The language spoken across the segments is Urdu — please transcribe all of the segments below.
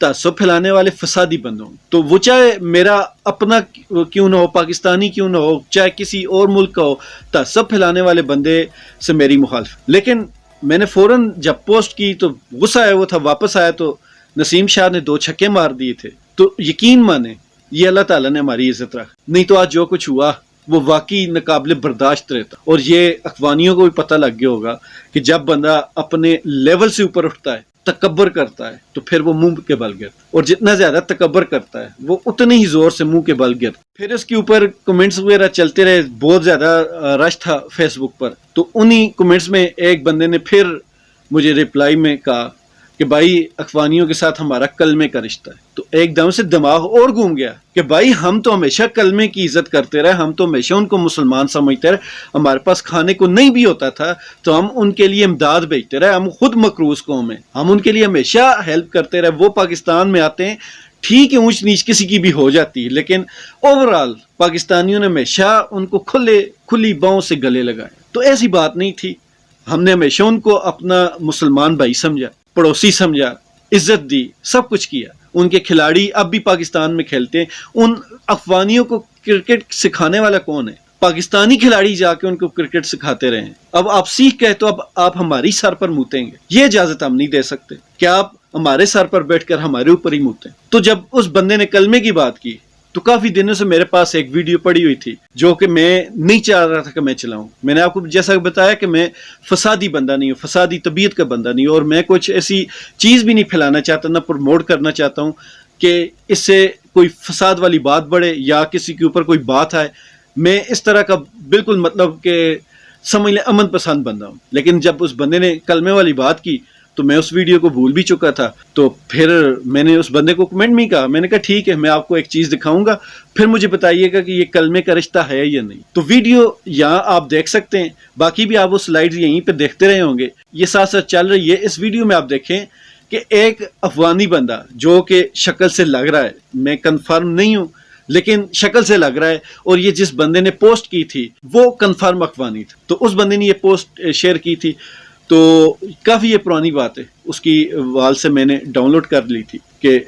تعصب پھیلانے والے فسادی بندوں، تو وہ چاہے میرا اپنا کیوں نہ ہو، پاکستانی کیوں نہ ہو، چاہے کسی اور ملک کا ہو، تعصب پھیلانے والے بندے سے میری مخالفت۔ لیکن میں نے فوراً جب پوسٹ کی تو غصہ آیا، وہ تھا، واپس آیا تو نسیم شاہ نے 2 چھکے مار دیے تھے۔ تو یقین مانے یہ اللہ تعالیٰ نے ہماری عزت رکھ، نہیں تو آج جو کچھ ہوا وہ واقعی ناقابل برداشت رہتا۔ اور یہ اخوانیوں کو بھی پتہ لگ گیا ہوگا کہ جب بندہ اپنے لیول سے اوپر اٹھتا ہے، تکبر کرتا ہے، تو پھر وہ منہ کے بل گرتا، اور جتنا زیادہ تکبر کرتا ہے وہ اتنے ہی زور سے منہ کے بل گرتا۔ پھر اس کے اوپر کمنٹس وغیرہ چلتے رہے، بہت زیادہ رش تھا فیس بک پر، تو انہی کمنٹس میں ایک بندے نے پھر مجھے ریپلائی میں کہا کہ بھائی اخوانیوں کے ساتھ ہمارا کلمے کا رشتہ ہے۔ تو ایک دم سے دماغ اور گھوم گیا کہ بھائی ہم تو ہمیشہ کلمے کی عزت کرتے رہے، ہم تو ہمیشہ ان کو مسلمان سمجھتے رہے، ہمارے پاس کھانے کو نہیں بھی ہوتا تھا تو ہم ان کے لیے امداد بھیجتے رہے، ہم خود مقروض قوم ہیں، ہم ان کے لیے ہمیشہ ہیلپ کرتے رہے۔ وہ پاکستان میں آتے ہیں، ٹھیک ہے اونچ نیچ کسی کی بھی ہو جاتی ہے، لیکن اوورآل پاکستانیوں نے ہمیشہ ان کو کھلی باؤں سے گلے لگائے۔ تو ایسی بات نہیں تھی، ہم نے ہمیشہ ان کو اپنا مسلمان بھائی سمجھا، پڑوسی سمجھا، عزت دی، سب کچھ کیا۔ ان کے کھلاڑی اب بھی پاکستان میں کھیلتے ہیں۔ ان افغانیوں کو کرکٹ سکھانے والا کون ہے؟ پاکستانی کھلاڑی جا کے ان کو کرکٹ سکھاتے رہے ہیں۔ اب آپ سیکھ گئے تو اب آپ ہماری سر پر موتیں گے، یہ اجازت ہم نہیں دے سکتے کہ آپ ہمارے سر پر بیٹھ کر ہمارے اوپر ہی موتیں۔ تو جب اس بندے نے کلمے کی بات کی تو کافی دنوں سے میرے پاس ایک ویڈیو پڑی ہوئی تھی جو کہ میں نہیں چاہ رہا تھا کہ میں چلاؤں۔ میں نے آپ کو جیسا بتایا کہ میں فسادی بندہ نہیں ہوں، فسادی طبیعت کا بندہ نہیں ہوں، اور میں کچھ ایسی چیز بھی نہیں پھیلانا چاہتا، نہ پروموٹ کرنا چاہتا ہوں کہ اس سے کوئی فساد والی بات بڑھے یا کسی کے اوپر کوئی بات آئے۔ میں اس طرح کا بالکل مطلب کہ سمجھ لیں امن پسند بندہ ہوں۔ لیکن جب اس بندے نے کلمے والی بات کی تو میں اس ویڈیو کو بھول بھی چکا تھا، تو پھر میں نے اس بندے کو کمنٹ میں کہا، میں نے کہا ٹھیک ہے میں آپ کو ایک چیز دکھاؤں گا، پھر مجھے بتائیے گا کہ یہ کلمے کا رشتہ ہے یا نہیں۔ تو ویڈیو یہاں آپ دیکھ سکتے ہیں، باقی بھی آپ وہ سلائیڈز یہیں پہ دیکھتے رہے ہوں گے، یہ ساتھ ساتھ چل رہی ہے۔ اس ویڈیو میں آپ دیکھیں کہ ایک افغانی بندہ جو کہ شکل سے لگ رہا ہے، میں کنفرم نہیں ہوں لیکن شکل سے لگ رہا ہے، اور یہ جس بندے نے پوسٹ کی تھی وہ کنفرم افغانی تھا، تو اس بندے نے یہ پوسٹ شیئر کی تھی۔ تو کافی یہ پرانی بات ہے، اس کی وال سے میں نے ڈاؤن لوڈ کر لی تھی کہ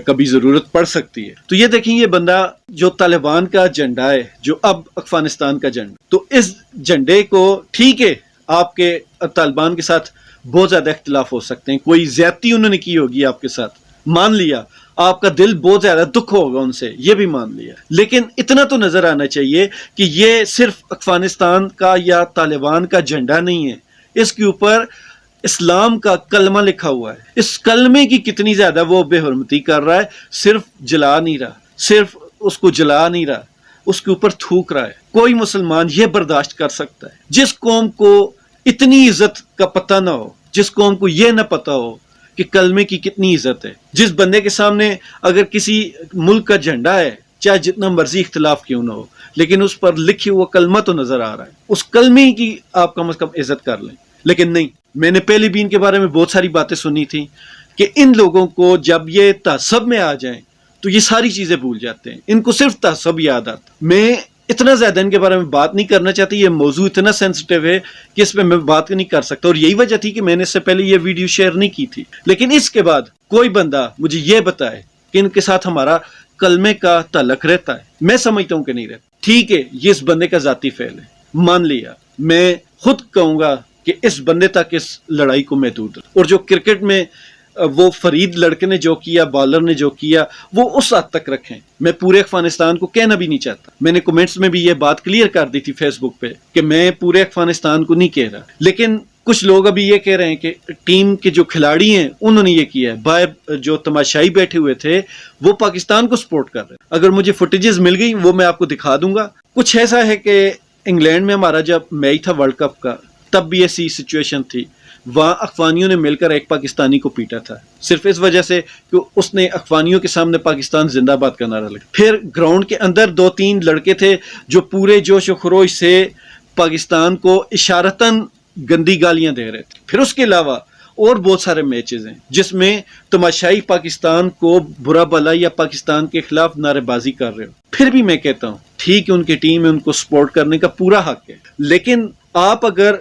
کبھی ضرورت پڑ سکتی ہے۔ تو یہ دیکھیں، یہ بندہ جو طالبان کا جھنڈا ہے، جو اب افغانستان کا جھنڈا، تو اس جھنڈے کو ٹھیک ہے آپ کے طالبان کے ساتھ بہت زیادہ اختلاف ہو سکتے ہیں، کوئی زیادتی انہوں نے کی ہوگی آپ کے ساتھ، مان لیا، آپ کا دل بہت زیادہ دکھ ہوگا ان سے، یہ بھی مان لیا، لیکن اتنا تو نظر آنا چاہیے کہ یہ صرف افغانستان کا یا طالبان کا جھنڈا نہیں ہے، اس کے اوپر اسلام کا کلمہ لکھا ہوا ہے۔ اس کلمے کی کتنی زیادہ وہ بے حرمتی کر رہا ہے، صرف جلا نہیں رہا، صرف اس کو جلا نہیں رہا، اس کے اوپر تھوک رہا ہے۔ کوئی مسلمان یہ برداشت کر سکتا ہے؟ جس قوم کو اتنی عزت کا پتہ نہ ہو، جس قوم کو یہ نہ پتہ ہو کہ کلمے کی کتنی عزت ہے، جس بندے کے سامنے اگر کسی ملک کا جھنڈا ہے، چاہے جتنا مرضی اختلاف کیوں نہ ہو، لیکن اس پر لکھی ہوا کلمہ تو نظر آ رہا ہے، اس کلمے کی آپ کم از کم عزت کر لیں۔ لیکن نہیں، میں نے پہلے بھی ان کے بارے میں بہت ساری باتیں سنی تھیں کہ ان لوگوں کو جب یہ تعصب میں آ جائیں تو یہ ساری چیزیں بھول جاتے ہیں، ان کو صرف تعصب یاد آتا۔ میں اتنا زیادہ ان کے بارے میں بات نہیں کرنا چاہتی، یہ موضوع اتنا سینسٹیو ہے کہ اس پہ میں بات نہیں کر سکتا، اور یہی وجہ تھی کہ میں نے اس سے پہلے یہ ویڈیو شیئر نہیں کی تھی۔ لیکن اس کے بعد کوئی بندہ مجھے یہ بتائے کہ ان کے ساتھ ہمارا کلمے کا تعلق رہتا ہے، میں سمجھتا ہوں کہ نہیں رہتا۔ ٹھیک ہے یہ اس بندے کا ذاتی فعل ہے، مان لیا، میں خود کہوں گا کہ اس بندے تک اس لڑائی کو محدود ہے، اور جو کرکٹ میں وہ فرید لڑکے نے جو کیا، بالر نے جو کیا، وہ اس حد تک رکھیں۔ میں پورے افغانستان کو کہنا بھی نہیں چاہتا، میں نے کمنٹس میں بھی یہ بات کلیئر کر دی تھی فیس بک پہ کہ میں پورے افغانستان کو نہیں کہہ رہا، لیکن کچھ لوگ ابھی یہ کہہ رہے ہیں کہ ٹیم کے جو کھلاڑی ہیں انہوں نے یہ کیا ہے، باہر جو تماشائی بیٹھے ہوئے تھے وہ پاکستان کو سپورٹ کر رہے ہیں۔ اگر مجھے فوٹیجز مل گئی وہ میں آپ کو دکھا دوں گا۔ کچھ ایسا ہے کہ انگلینڈ میں ہمارا جب میچ تھا ورلڈ کپ کا، تب بھی ایسی سچویشن تھی، وہاں اخوانیوں نے مل کر ایک پاکستانی کو پیٹا تھا، صرف اس وجہ سے کہ اس نے اخوانیوں کے سامنے پاکستان زندہ باد کا نعرہ لگا۔ پھر گراؤنڈ کے اندر 2-3 لڑکے تھے جو پورے جوش و خروش سے پاکستان کو اشارتاً گندی گالیاں دے رہے تھے۔ پھر اس کے علاوہ اور بہت سارے میچز ہیں جس میں تماشائی پاکستان کو برا بھلا یا پاکستان کے خلاف نعرے بازی کر رہے ہو۔ پھر بھی میں کہتا ہوں ٹھیک ہے ان کی ٹیم ہے، ان کو سپورٹ کرنے کا پورا حق ہے، لیکن آپ اگر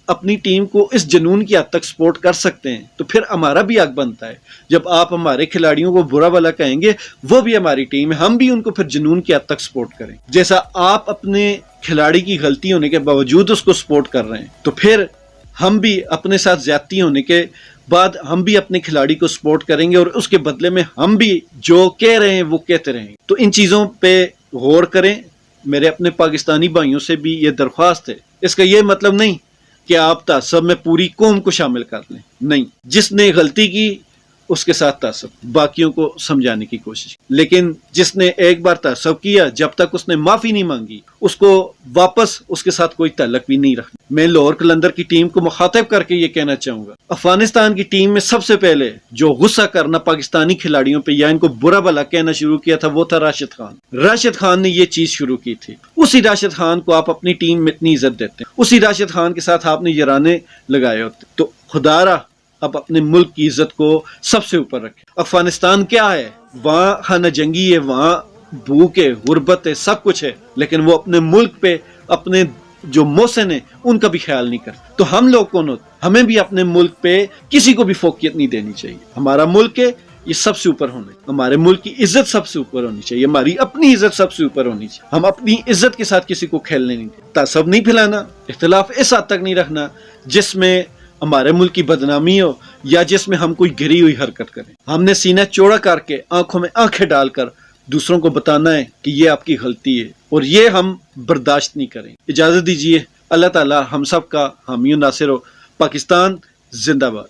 اپنی ٹیم کو اس جنون کی حد تک سپورٹ کر سکتے ہیں تو پھر ہمارا بھی حق بنتا ہے جب آپ ہمارے کھلاڑیوں کو برا بھلا کہیں گے، وہ بھی ہماری ٹیم ہے، ہم بھی ان کو پھر جنون کی حد تک سپورٹ کریں۔ جیسا آپ اپنے کھلاڑی کی غلطی ہونے کے باوجود اس کو سپورٹ کر رہے ہیں تو پھر ہم بھی اپنے ساتھ زیادتی ہونے کے بعد ہم بھی اپنے کھلاڑی کو سپورٹ کریں گے، اور اس کے بدلے میں ہم بھی جو کہہ رہے ہیں وہ کہتے رہیں گے۔ تو ان چیزوں پہ غور کریں۔ میرے اپنے پاکستانی بھائیوں سے بھی یہ درخواست ہے۔ اس کا یہ مطلب نہیں کہ آپ تعصب میں پوری قوم کو شامل کر لیں، نہیں، جس نے غلطی کی اس کے ساتھ تعصب، باقیوں کو سمجھانے کی کوشش، لیکن جس نے ایک بار تعصب کیا، جب تک اس نے معافی نہیں مانگی اس کو واپس اس کے ساتھ کوئی تعلق بھی نہیں رکھنا۔ میں لاہور قلندر کی ٹیم کو مخاطب کر کے یہ کہنا چاہوں گا، افغانستان کی ٹیم میں سب سے پہلے جو غصہ کرنا پاکستانی کھلاڑیوں پہ یا ان کو برا بھلا کہنا شروع کیا تھا وہ تھا راشد خان۔ راشد خان نے یہ چیز شروع کی تھی۔ اسی راشد خان کو آپ اپنی ٹیم میں اتنی عزت دیتے ہیں، اسی راشد خان کے ساتھ آپ نے یارانے لگائے ہوتے، تو خدا را اب اپنے ملک کی عزت کو سب سے اوپر رکھیں۔ افغانستان کیا ہے؟ وہاں خانہ جنگی ہے، وہاں بھوک ہے، غربت ہے، سب کچھ ہے، لیکن وہ اپنے ملک پہ اپنے جو محسن ہیں ان کا بھی خیال نہیں کرتے۔ تو ہم لوگ کون ہوتے؟ ہمیں بھی اپنے ملک پہ کسی کو بھی فوقیت نہیں دینی چاہیے۔ ہمارا ملک ہے، یہ سب سے اوپر ہونا چاہیے، ہمارے ملک کی عزت سب سے اوپر ہونی چاہیے، ہماری اپنی عزت سب سے اوپر ہونی چاہیے۔ ہم اپنی عزت کے ساتھ کسی کو کھیلنے نہیں دیں، تعصب نہیں پھیلانا، اختلاف اس حد تک نہیں رکھنا جس میں ہمارے ملک کی بدنامی ہو یا جس میں ہم کوئی گری ہوئی حرکت کریں۔ ہم نے سینہ چوڑا کر کے آنکھوں میں آنکھیں ڈال کر دوسروں کو بتانا ہے کہ یہ آپ کی غلطی ہے، اور یہ ہم برداشت نہیں کریں۔ اجازت دیجیے، اللہ تعالی ہم سب کا حامی و ناصر ہو۔ پاکستان زندہ باد۔